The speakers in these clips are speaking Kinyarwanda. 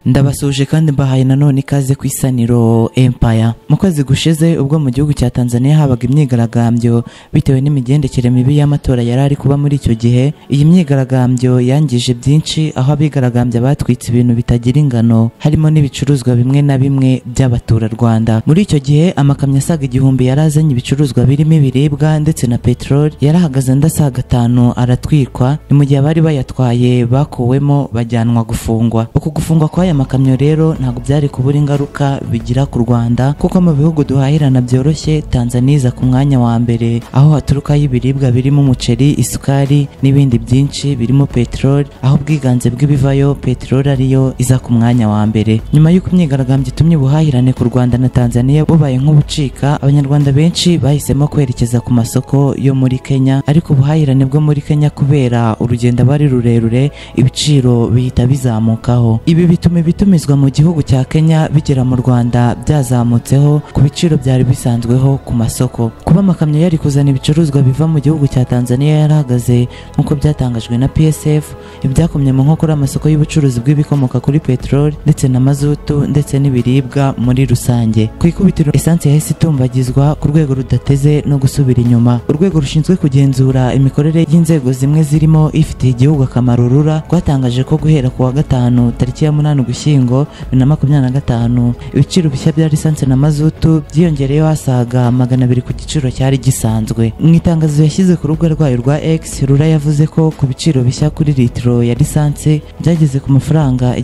Ndabasuje kandi mbahaye nanone ikaze ku Isaniro Empire. Mu kwezi gushize ubwo mu gihugu cya Tanzania habaga imyigaragambyo bitewe n'imigendekere mibi y'amatora yarari kuba muri icyo gihe. Iyi myigaragambyo yangije byinshi, aho abigaragambya batwitse ibintu bitagira ingano, harimo n'ibicuruzwa bimwe na bimwe by'abatura Rwanda. Muri icyo gihe amakamyo asaga 1000 yarazanye ibicuruzwa birimo ibiribwa ndetse na petrol, yarahagaze ndasaga 5 aratwikwa. Ni mu gihe bari bayatwaye bakuwemo bajyanwa gufungwa. Uku gufungwa kwa makamyo rero ntabwo byari kubura ingaruka bigira ku Rwanda, kuko mu bihugu duhahirana byoroshye Tanzania iza ku mwanya wa mbere, aho haturuka y'ibiribwa birimo umuceri, isukari n'ibindi byinshi birimo petrol, aho ubwiganze bw'ibivayo petrol ariyo iza ku mwanya wa mbere. Nyuma y'uko imyigaragambyo itumye ubuhahirane ku Rwanda na Tanzania bubaye nk'ubucika, abanyarwanda benshi bahisemo kwerekeza ku masoko yo muri Kenya, ariko ubuhahirane bwo muri Kenya kubera urugendo bari rurerure ibiciro bihita bizamukaho. Ibi bituma ibitumizwa mu gihugu cya Kenya bigera mu Rwanda byazamutseho ku biciro byari bisanzweho ku masoko. Kuba amakamyo yari kuzana ibicuruzwa biva mu gihugu cya Tanzania yarahagaze nk'uko byatangajwe na PSF, ibyakomye mu nkokora amasoko y'ubucuruzi bw'ibikomoka kuri petrol ndetse na mazutu ndetse n'ibiribwa muri rusange. Ku ikubitiro essence yahise itumbagizwa ku rwego rudateze no gusubira inyuma. Urwego rushinzwe kugenzura imikorere y'inzego zimwe zirimo ifitiye igihugu akamaro RURA rwatangaje ko guhera ku wa gatanu tariki ya 8 Ugushyingo 2025 ibiciro bishya bya lisansi na mazutu byiyongereyeho hasaga 200 ku giciro cyari gisanzwe. Mu itangazo yashyize ku rubuga rwayo rwa X, RURA yavuze ko ku biciro bishya kuri litiro ya lisansi byageze ku mafaranga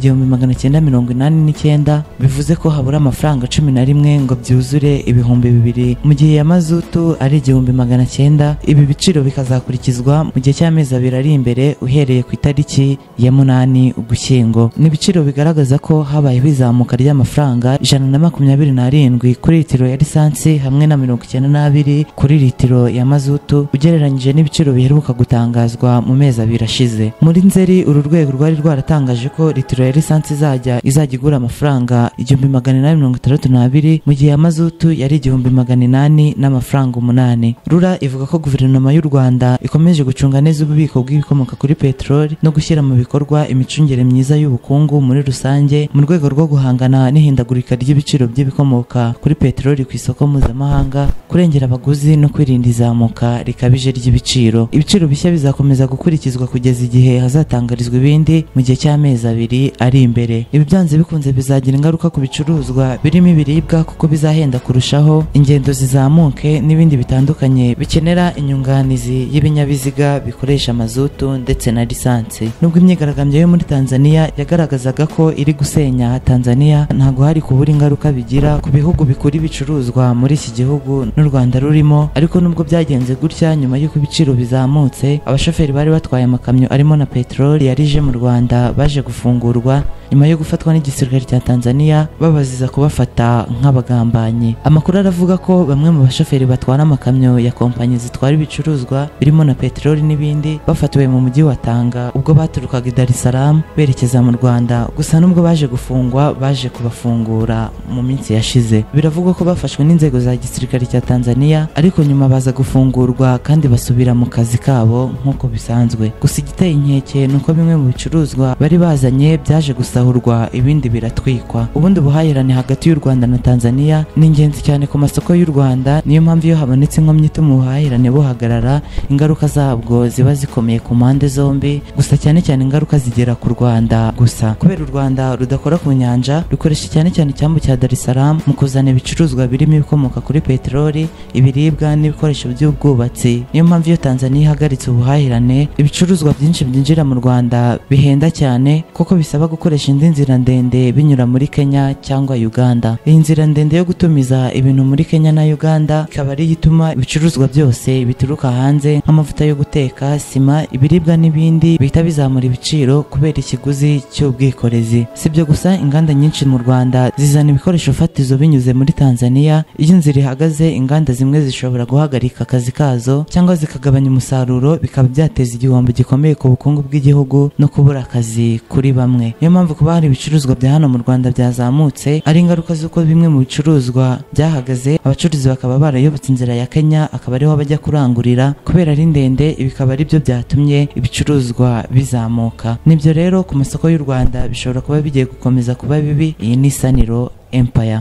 1989, bivuze ko habura amafaranga 11 ngo byuzure 2000, mu gihe ya mazutu ari 1900. Ibi biciro bikazakurikizwa mu gihe cy'amezi 2 ari imbere uhereye ku itariki ya 8 Ugushyingo. N'ibiciro bigaragaza ko habayeho izamuka ry'amafaranga 127 kuri litiro ya lisansi hamwe na 92 kuri litiro ya mazutu ugereranyije n'ibiciro biheruka gutangazwa mu mezi 2 ashize. Muri Nzeri uru rwego rwari rwaratangaje ko litiro ya lisansi izajya igura amafaranga 1862 mu gihe ya mazutu yari 1800 n'amafaranga 8. RURA ivuga ko guverinoma y'u Rwanda ikomeje gucunga neza ububiko bw'ibikomoka kuri petrol no gushyira mu bikorwa imicungire myiza y'ubukungu muri rusange mu rwego rwo guhangana n'ihindagurika ry'ibiciro by'ibikomoka kuri petroli ku isoko mpuzamahanga, kurengera abaguzi no kwirinda izamuka rikabije ry'ibiciro. Ibiciro bishya bizakomeza gukurikizwa kugeza igihe hazatangarizwa ibindi mu gihe cy'amezi 2 ari imbere. Ibi byanze bikunze bizagira ingaruka ku bicuruzwa birimo ibiribwa kuko bizahenda kurushaho, ingendo zizamuke n'ibindi bitandukanye bikenera inyunganizi y'ibinyabiziga bikoresha mazutu ndetse na lisansi. Nubwo imyigaragambyo yo muri Tanzania yagaragazaga ko iri gusenya Tanzania, ntago hari kubura ingaruka bigira ku bihugu bikura ibicuruzwa muri iki gihugu n'u Rwanda rurimo. Ariko nubwo byagenze gutya, nyuma y'uko ibiciro bizamutse, abashoferi bari batwaye amakamyo arimo na petrol yarije mu Rwanda baje gufungurwa nyuma yo gufatwa n'igisirikare cya Tanzania babaziza kubafata nk'abagambanyi. Amakuru aravuga ko bamwe mu bashoferi batwara amakamyo ya kompanyi zitwara ibicuruzwa birimo na petrol n'ibindi bafatiwe mu mujyi wa Tanga ubwo baturukaga i Dar es Salaam berekeza mu Rwanda. Gusa nubwo baje gufungwa, baje kubafungura mu minsi yashize. Biravugwa ko bafashwe n'inzego za gisirikare cya Tanzania, ariko nyuma baza gufungurwa kandi basubira mu kazi kabo nk'uko bisanzwe. Gusa igiteye inkeke nuko bimwe mu bicuruzwa bari bazanye byaje gusahurwa, ibindi biratwikwa. Ubundi ubuhahirane hagati y'u Rwanda na Tanzania ni ingenzi cyane ku masoko y'u Rwanda, niyo mpamvu iyo habonetse inkomyi ituma ubuhahirane buhagarara, ingaruka zabwo ziba zikomeye ku mpande zombi. Gusa cyane cyane ingaruka zigera ku Rwanda gusa, kubera u Rwanda rudakora ku nyanja, rukoresha cyane cyane icyambu cya Dar es Salaam mu kuzana ibicuruzwa birimo ibikomoka kuri petroli, ibiribwa n'ibikoresho by'ubwubatsi. Niyo mpamvu iyo Tanzania ihagaritse ubuhahirane, ibicuruzwa byinshi byinjira mu Rwanda bihenda cyane, kuko bisaba gukoresha indi nzira ndende binyura muri Kenya cyangwa Uganda. Iyi nzira ndende yo gutumiza ibintu muri Kenya na Uganda ikaba ari ituma ibicuruzwa byose bituruka hanze nk'amavuta yo guteka, sima, ibiribwa n'ibindi bihita bizamura ibiciro kubera ikiguzi cy'ubwikorezi. Sibyo gusa, inganda nyinshi mu Rwanda zizana ibikoresho fatizo binyuze muri Tanzania. Iyo inzira ihagaze, inganda zimwe zishobora guhagarika akazi kazo cyangwa zikagabanya umusaruro, bikaba byateza igihombo gikomeye ku bukungu bw'igihugu no kubura akazi kuri bamwe. Niyo mpamvu kuba hari ibicuruzwa bya hano mu Rwanda byazamutse ari ingaruka z'uko bimwe mu bicuruzwa byahagaze, abacuruzi bakaba barayobotse inzira ya Kenya, akaba ariho bajya kurangurira kubera ari ndende, bikaba ari byo byatumye ibicuruzwa bizamuka. Nibyo rero ku masoko y'u Rwanda bishobora kuba bigiye gukomeza kuba bibi. Iyi ni Saniro Empire.